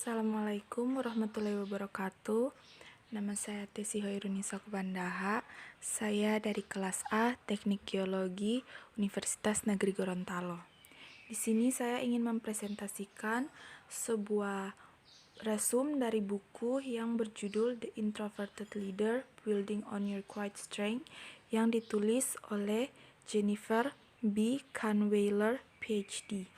Assalamualaikum warahmatullahi wabarakatuh. Nama saya Tesi Hoirunisa Kubandaha. Saya dari kelas A Teknik Geologi Universitas Negeri Gorontalo. Di sini saya ingin mempresentasikan sebuah resume dari buku yang berjudul The Introverted Leader: Building on Your Quiet Strength yang ditulis oleh Jennifer B. Kahnweiler, PhD.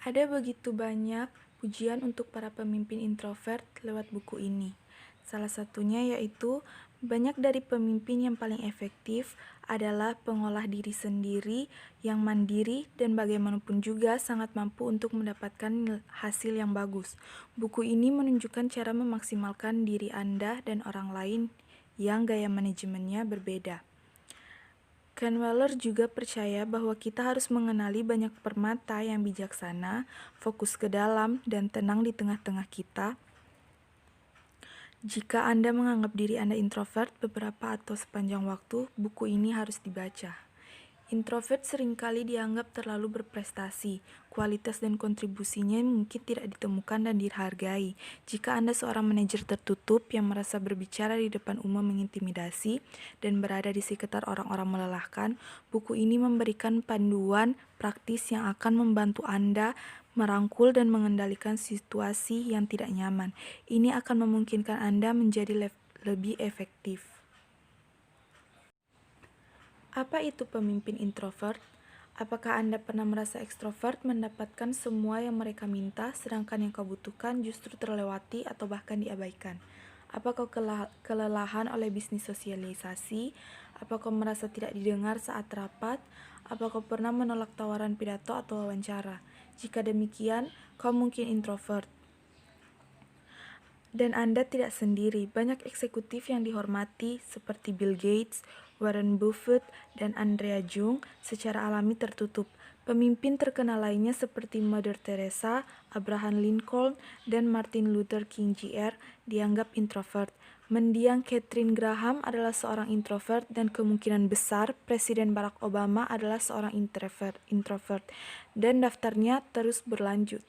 Ada begitu banyak pujian untuk para pemimpin introvert lewat buku ini. Salah satunya yaitu banyak dari pemimpin yang paling efektif adalah pengolah diri sendiri yang mandiri dan bagaimanapun juga sangat mampu untuk mendapatkan hasil yang bagus. Buku ini menunjukkan cara memaksimalkan diri Anda dan orang lain yang gaya manajemennya berbeda. Kahnweiler juga percaya bahwa kita harus mengenali banyak permata yang bijaksana, fokus ke dalam, dan tenang di tengah-tengah kita. Jika Anda menganggap diri Anda introvert beberapa atau sepanjang waktu, buku ini harus dibaca. Introvert seringkali dianggap terlalu berprestasi, kualitas dan kontribusinya mungkin tidak ditemukan dan dihargai. Jika Anda seorang manajer tertutup yang merasa berbicara di depan umum mengintimidasi dan berada di sekitar orang-orang melelahkan, buku ini memberikan panduan praktis yang akan membantu Anda merangkul dan mengendalikan situasi yang tidak nyaman. Ini akan memungkinkan Anda menjadi lebih efektif. Apa itu pemimpin introvert? Apakah Anda pernah merasa ekstrovert mendapatkan semua yang mereka minta, sedangkan yang kau butuhkan justru terlewati atau bahkan diabaikan? Apakah kelelahan oleh bisnis sosialisasi? Apakah merasa tidak didengar saat rapat? Apakah pernah menolak tawaran pidato atau wawancara? Jika demikian, kau mungkin introvert. Dan Anda tidak sendiri, banyak eksekutif yang dihormati seperti Bill Gates, Warren Buffett, dan Andrea Jung secara alami tertutup. Pemimpin terkenal lainnya seperti Mother Teresa, Abraham Lincoln, dan Martin Luther King Jr. dianggap introvert. Mendiang Katharine Graham adalah seorang introvert dan kemungkinan besar Presiden Barack Obama adalah seorang introvert. Dan daftarnya terus berlanjut.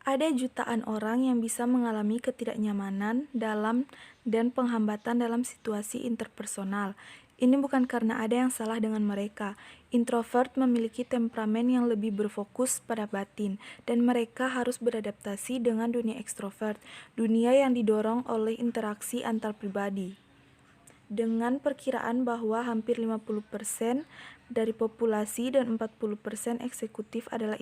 Ada jutaan orang yang bisa mengalami ketidaknyamanan dalam dan penghambatan dalam situasi interpersonal. Ini bukan karena ada yang salah dengan mereka. Introvert memiliki temperamen yang lebih berfokus pada batin, dan mereka harus beradaptasi dengan dunia ekstrovert, dunia yang didorong oleh interaksi antar pribadi. Dengan perkiraan bahwa hampir 50% dari populasi dan 40% eksekutif adalah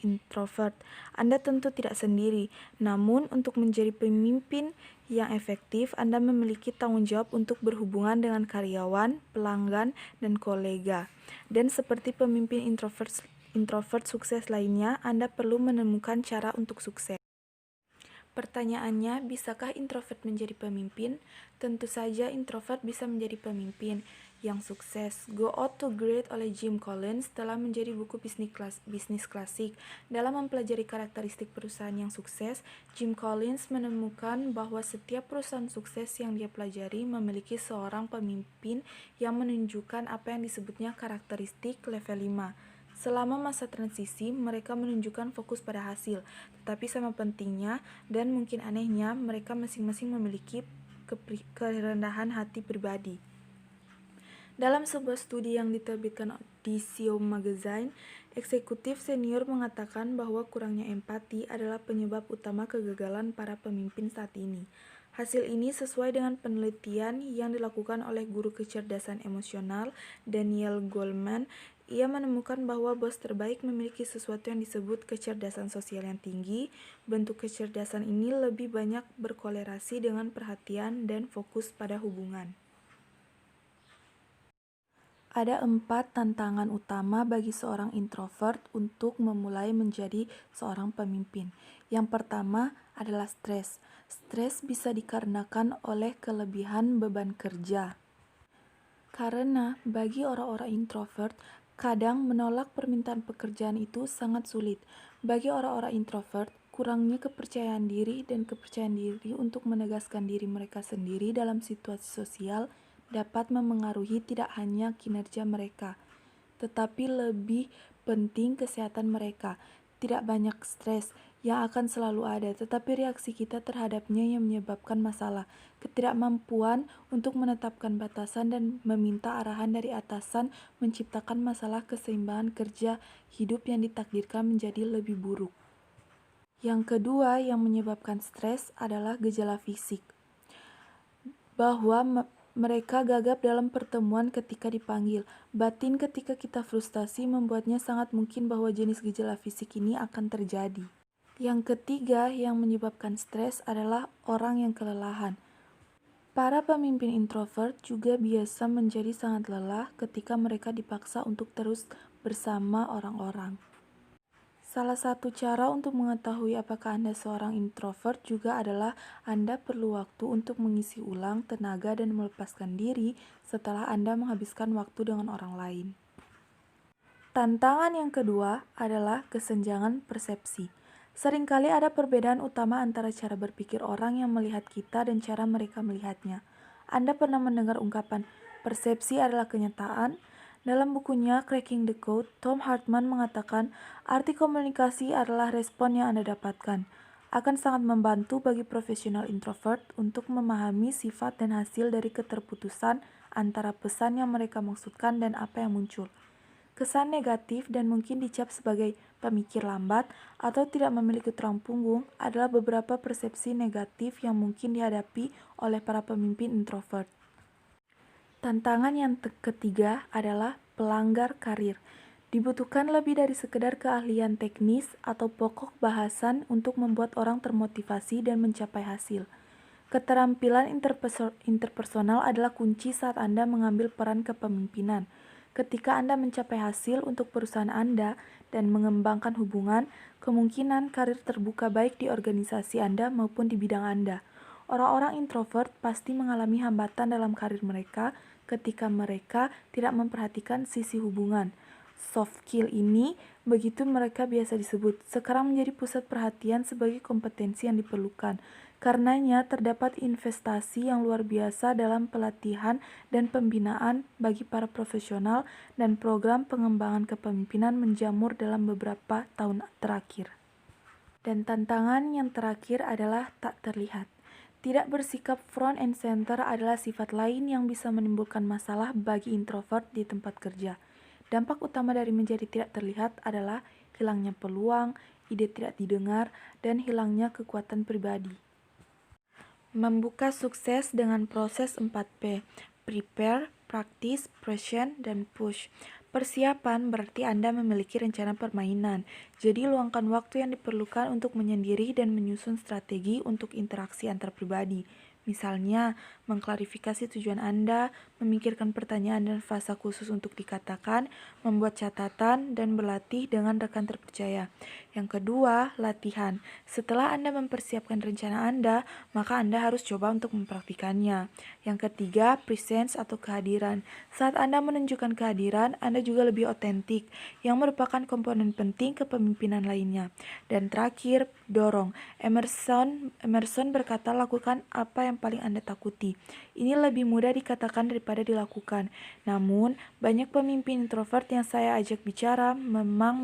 introvert. Anda tentu tidak sendiri, namun untuk menjadi pemimpin yang efektif, Anda memiliki tanggung jawab untuk berhubungan dengan karyawan, pelanggan, dan kolega. Dan seperti pemimpin introvert sukses lainnya, Anda perlu menemukan cara untuk sukses. Pertanyaannya, bisakah introvert menjadi pemimpin? Tentu saja introvert bisa menjadi pemimpin yang sukses. Go Out to Great oleh Jim Collins telah menjadi buku bisnis klasik. Dalam mempelajari karakteristik perusahaan yang sukses, Jim Collins menemukan bahwa setiap perusahaan sukses yang dia pelajari memiliki seorang pemimpin yang menunjukkan apa yang disebutnya karakteristik level 5. Selama masa transisi, mereka menunjukkan fokus pada hasil, tetapi sama pentingnya dan mungkin anehnya, mereka masing-masing memiliki kerendahan hati pribadi. Dalam sebuah studi yang diterbitkan di CEO Magazine, eksekutif senior mengatakan bahwa kurangnya empati adalah penyebab utama kegagalan para pemimpin saat ini. Hasil ini sesuai dengan penelitian yang dilakukan oleh guru kecerdasan emosional Daniel Goleman. Ia menemukan bahwa bos terbaik memiliki sesuatu yang disebut kecerdasan sosial yang tinggi. Bentuk kecerdasan ini lebih banyak berkolerasi dengan perhatian dan fokus pada hubungan. Ada 4 tantangan utama bagi seorang introvert untuk memulai menjadi seorang pemimpin. Yang pertama adalah stres. Stres bisa dikarenakan oleh kelebihan beban kerja. Karena bagi orang-orang introvert, kadang menolak permintaan pekerjaan itu sangat sulit. Bagi orang-orang introvert, kurangnya kepercayaan diri dan kepercayaan diri untuk menegaskan diri mereka sendiri dalam situasi sosial dapat memengaruhi tidak hanya kinerja mereka, tetapi lebih penting kesehatan mereka. Tidak banyak stres yang akan selalu ada, tetapi reaksi kita terhadapnya yang menyebabkan masalah. Ketidakmampuan untuk menetapkan batasan dan meminta arahan dari atasan menciptakan masalah keseimbangan kerja hidup yang ditakdirkan menjadi lebih buruk. Yang kedua yang menyebabkan stres adalah gejala fisik. Bahwa mereka gagap dalam pertemuan ketika dipanggil. Batin ketika kita frustasi membuatnya sangat mungkin bahwa jenis gejala fisik ini akan terjadi. Yang ketiga yang menyebabkan stres adalah orang yang kelelahan. Para pemimpin introvert juga biasa menjadi sangat lelah ketika mereka dipaksa untuk terus bersama orang-orang. Salah satu cara untuk mengetahui apakah Anda seorang introvert juga adalah Anda perlu waktu untuk mengisi ulang tenaga dan melepaskan diri setelah Anda menghabiskan waktu dengan orang lain. Tantangan yang kedua adalah kesenjangan persepsi. Seringkali ada perbedaan utama antara cara berpikir orang yang melihat kita dan cara mereka melihatnya. Anda pernah mendengar ungkapan, persepsi adalah kenyataan? Dalam bukunya Cracking the Code, Tom Hartman mengatakan, arti komunikasi adalah respon yang Anda dapatkan. Akan sangat membantu bagi profesional introvert untuk memahami sifat dan hasil dari keterputusan antara pesan yang mereka maksudkan dan apa yang muncul. Kesan negatif dan mungkin dicap sebagai pemikir lambat atau tidak memiliki tulang punggung adalah beberapa persepsi negatif yang mungkin dihadapi oleh para pemimpin introvert. Tantangan yang ketiga adalah pelanggar karir. Dibutuhkan lebih dari sekedar keahlian teknis atau pokok bahasan untuk membuat orang termotivasi dan mencapai hasil. Keterampilan interpersonal adalah kunci saat Anda mengambil peran kepemimpinan. Ketika Anda mencapai hasil untuk perusahaan Anda dan mengembangkan hubungan, kemungkinan karir terbuka baik di organisasi Anda maupun di bidang Anda. Orang-orang introvert pasti mengalami hambatan dalam karir mereka ketika mereka tidak memperhatikan sisi hubungan. Soft skill ini, begitu mereka biasa disebut, sekarang menjadi pusat perhatian sebagai kompetensi yang diperlukan. Karenanya, terdapat investasi yang luar biasa dalam pelatihan dan pembinaan bagi para profesional dan program pengembangan kepemimpinan menjamur dalam beberapa tahun terakhir. Dan tantangan yang terakhir adalah tak terlihat. Tidak bersikap front and center adalah sifat lain yang bisa menimbulkan masalah bagi introvert di tempat kerja. Dampak utama dari menjadi tidak terlihat adalah hilangnya peluang, ide tidak didengar, dan hilangnya kekuatan pribadi. Membuka sukses dengan proses 4P, prepare, practice, present, dan push. Persiapan berarti Anda memiliki rencana permainan, jadi luangkan waktu yang diperlukan untuk menyendiri dan menyusun strategi untuk interaksi antar pribadi. Misalnya, mengklarifikasi tujuan Anda, memikirkan pertanyaan dan fasa khusus untuk dikatakan, membuat catatan, dan berlatih dengan rekan terpercaya. Yang kedua, latihan. Setelah Anda mempersiapkan rencana Anda, maka Anda harus coba untuk mempraktikannya. Yang ketiga, presence atau kehadiran. Saat Anda menunjukkan kehadiran, Anda juga lebih otentik, yang merupakan komponen penting kepemimpinan lainnya. Dan terakhir, dorong. Emerson berkata, lakukan apa yang paling Anda takuti. Ini lebih mudah dikatakan daripada dilakukan. Namun, banyak pemimpin introvert yang saya ajak bicara memang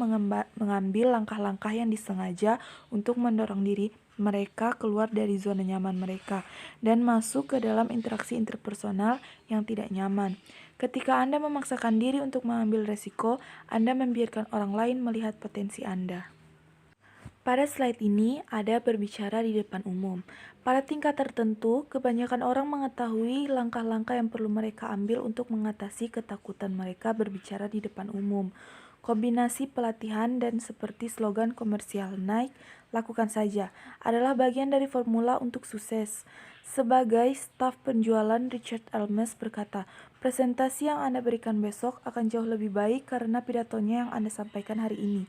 mengambil langkah-langkah yang disengaja untuk mendorong diri mereka keluar dari zona nyaman mereka dan masuk ke dalam interaksi interpersonal yang tidak nyaman. Ketika Anda memaksakan diri untuk mengambil resiko, Anda membiarkan orang lain melihat potensi Anda. Pada slide ini ada berbicara di depan umum. Pada tingkat tertentu, kebanyakan orang mengetahui langkah-langkah yang perlu mereka ambil untuk mengatasi ketakutan mereka berbicara di depan umum. Kombinasi pelatihan dan seperti slogan komersial Nike, lakukan saja, adalah bagian dari formula untuk sukses. Sebagai staf penjualan, Richard Elmes berkata, presentasi yang Anda berikan besok akan jauh lebih baik karena pidatonya yang Anda sampaikan hari ini.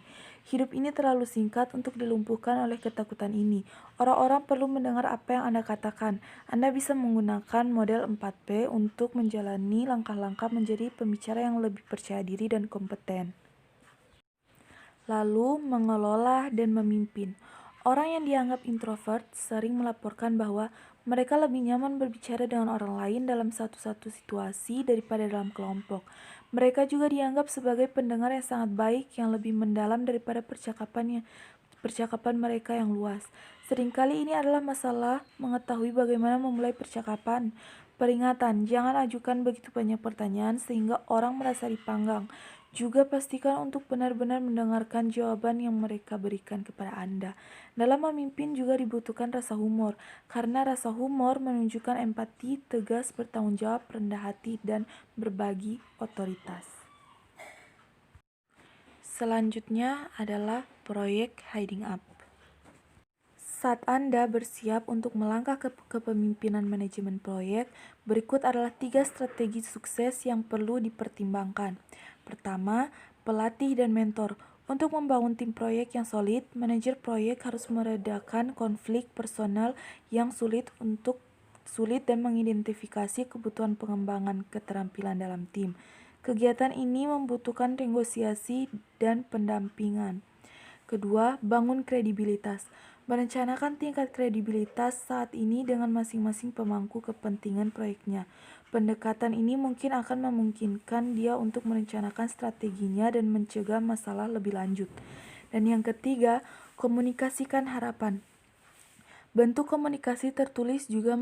Hidup ini terlalu singkat untuk dilumpuhkan oleh ketakutan ini. Orang-orang perlu mendengar apa yang Anda katakan. Anda bisa menggunakan model 4P untuk menjalani langkah-langkah menjadi pembicara yang lebih percaya diri dan kompeten. Lalu, mengelola dan memimpin. Orang yang dianggap introvert sering melaporkan bahwa mereka lebih nyaman berbicara dengan orang lain dalam satu-satu situasi daripada dalam kelompok. Mereka juga dianggap sebagai pendengar yang sangat baik, yang lebih mendalam daripada percakapan mereka yang luas. Seringkali ini adalah masalah mengetahui bagaimana memulai percakapan. Peringatan, jangan ajukan begitu banyak pertanyaan sehingga orang merasa dipanggang. Juga pastikan untuk benar-benar mendengarkan jawaban yang mereka berikan kepada Anda. Dalam memimpin juga dibutuhkan rasa humor, karena rasa humor menunjukkan empati, tegas, bertanggung jawab, rendah hati, dan berbagi otoritas. Selanjutnya adalah proyek Hiding Up. Saat Anda bersiap untuk melangkah ke kepemimpinan manajemen proyek, berikut adalah 3 strategi sukses yang perlu dipertimbangkan. Pertama, pelatih dan mentor. Untuk membangun tim proyek yang solid, manajer proyek harus meredakan konflik personal yang sulit dan mengidentifikasi kebutuhan pengembangan keterampilan dalam tim. Kegiatan ini membutuhkan negosiasi dan pendampingan. Kedua, bangun kredibilitas. Merencanakan tingkat kredibilitas saat ini dengan masing-masing pemangku kepentingan proyeknya. Pendekatan ini mungkin akan memungkinkan dia untuk merencanakan strateginya dan mencegah masalah lebih lanjut. Dan yang ketiga, komunikasikan harapan. Bentuk komunikasi tertulis juga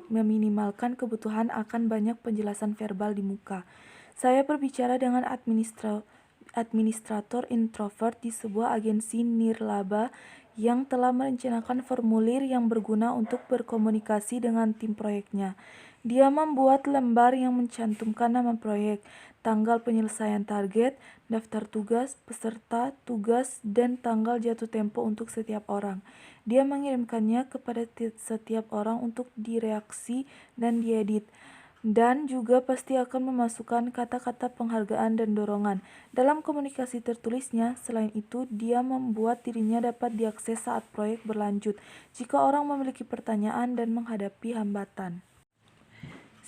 meminimalkan kebutuhan akan banyak penjelasan verbal di muka. Saya berbicara dengan administrator introvert di sebuah agensi nirlaba yang telah merencanakan formulir yang berguna untuk berkomunikasi dengan tim proyeknya. Dia membuat lembar yang mencantumkan nama proyek, tanggal penyelesaian target, daftar tugas, peserta tugas, dan tanggal jatuh tempo untuk setiap orang. Dia mengirimkannya kepada setiap orang untuk direaksi dan diedit, dan juga pasti akan memasukkan kata-kata penghargaan dan dorongan. Dalam komunikasi tertulisnya, selain itu, dia membuat dirinya dapat diakses saat proyek berlanjut, jika orang memiliki pertanyaan dan menghadapi hambatan.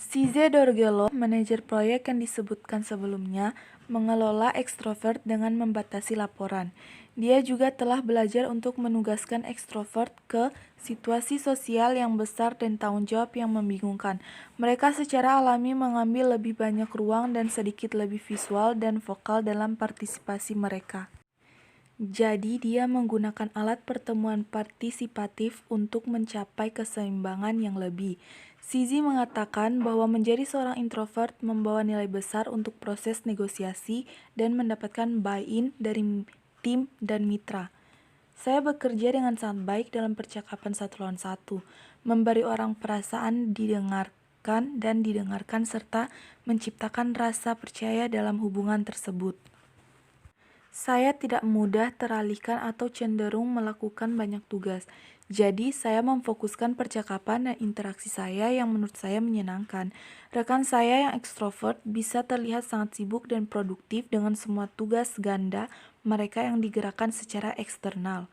CZ Dorgello, manajer proyek yang disebutkan sebelumnya, mengelola ekstrovert dengan membatasi laporan. Dia juga telah belajar untuk menugaskan ekstrovert ke situasi sosial yang besar dan tanggung jawab yang membingungkan. Mereka secara alami mengambil lebih banyak ruang dan sedikit lebih visual dan vokal dalam partisipasi mereka. Jadi dia menggunakan alat pertemuan partisipatif untuk mencapai keseimbangan yang lebih. Zizi mengatakan bahwa menjadi seorang introvert membawa nilai besar untuk proses negosiasi dan mendapatkan buy-in dari tim dan mitra. Saya bekerja dengan sangat baik dalam percakapan satu lawan satu, memberi orang perasaan didengarkan dan didengarkan serta menciptakan rasa percaya dalam hubungan tersebut. Saya tidak mudah teralihkan atau cenderung melakukan banyak tugas. Jadi, saya memfokuskan percakapan dan interaksi saya yang menurut saya menyenangkan. Rekan saya yang ekstrovert bisa terlihat sangat sibuk dan produktif dengan semua tugas ganda mereka yang digerakkan secara eksternal.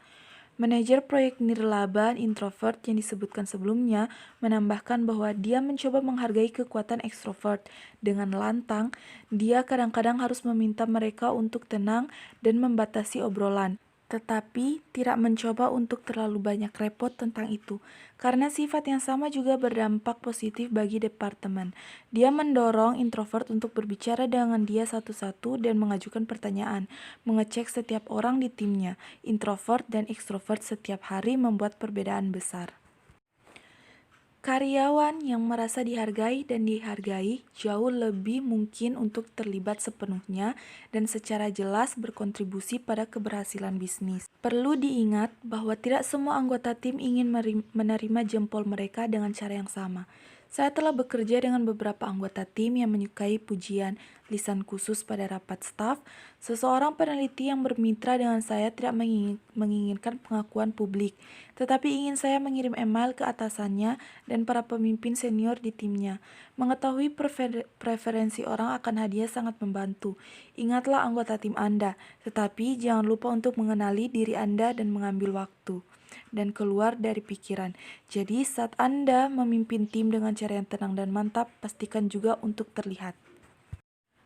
Manajer proyek nirlaba introvert yang disebutkan sebelumnya menambahkan bahwa dia mencoba menghargai kekuatan ekstrovert. Dengan lantang, dia kadang-kadang harus meminta mereka untuk tenang dan membatasi obrolan, tetapi tidak mencoba untuk terlalu banyak repot tentang itu, karena sifat yang sama juga berdampak positif bagi departemen. Dia mendorong introvert untuk berbicara dengan dia satu-satu dan mengajukan pertanyaan, mengecek setiap orang di timnya. Introvert dan ekstrovert setiap hari membuat perbedaan besar. Karyawan yang merasa dihargai dan dihargai jauh lebih mungkin untuk terlibat sepenuhnya dan secara jelas berkontribusi pada keberhasilan bisnis. Perlu diingat bahwa tidak semua anggota tim ingin menerima jempol mereka dengan cara yang sama. Saya telah bekerja dengan beberapa anggota tim yang menyukai pujian, lisan khusus pada rapat staf. Seseorang peneliti yang bermitra dengan saya tidak menginginkan pengakuan publik, tetapi ingin saya mengirim email ke atasannya dan para pemimpin senior di timnya. Mengetahui preferensi orang akan hadiah sangat membantu. Ingatlah anggota tim Anda, tetapi jangan lupa untuk mengenali diri Anda dan mengambil waktu dan keluar dari pikiran. Jadi saat Anda memimpin tim dengan cara yang tenang dan mantap, pastikan juga untuk terlihat.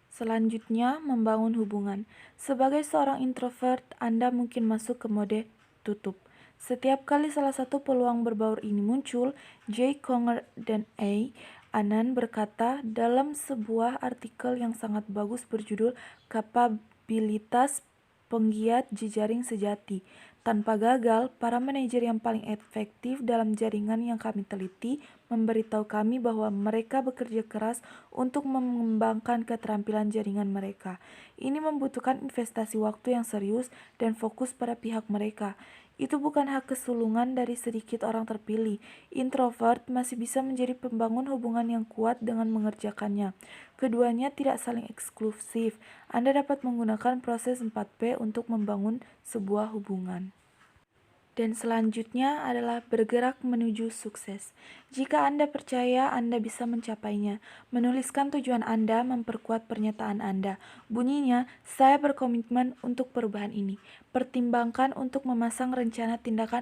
Selanjutnya, membangun hubungan. Sebagai seorang introvert, Anda mungkin masuk ke mode tutup. Setiap kali salah satu peluang berbaur ini muncul, J. Conger dan A. Anand berkata dalam sebuah artikel yang sangat bagus berjudul Kapabilitas Penggiat Jejaring Sejati. Tanpa gagal, para manajer yang paling efektif dalam jaringan yang kami teliti memberitahu kami bahwa mereka bekerja keras untuk mengembangkan keterampilan jaringan mereka. Ini membutuhkan investasi waktu yang serius dan fokus pada pihak mereka. Itu bukan hak kesulungan dari sedikit orang terpilih. Introvert masih bisa menjadi pembangun hubungan yang kuat dengan mengerjakannya. Keduanya tidak saling eksklusif. Anda dapat menggunakan proses 4P untuk membangun sebuah hubungan. Dan selanjutnya adalah bergerak menuju sukses. Jika Anda percaya Anda bisa mencapainya, menuliskan tujuan Anda memperkuat pernyataan Anda. Bunyinya, saya berkomitmen untuk perubahan ini. Pertimbangkan untuk memasang rencana tindakan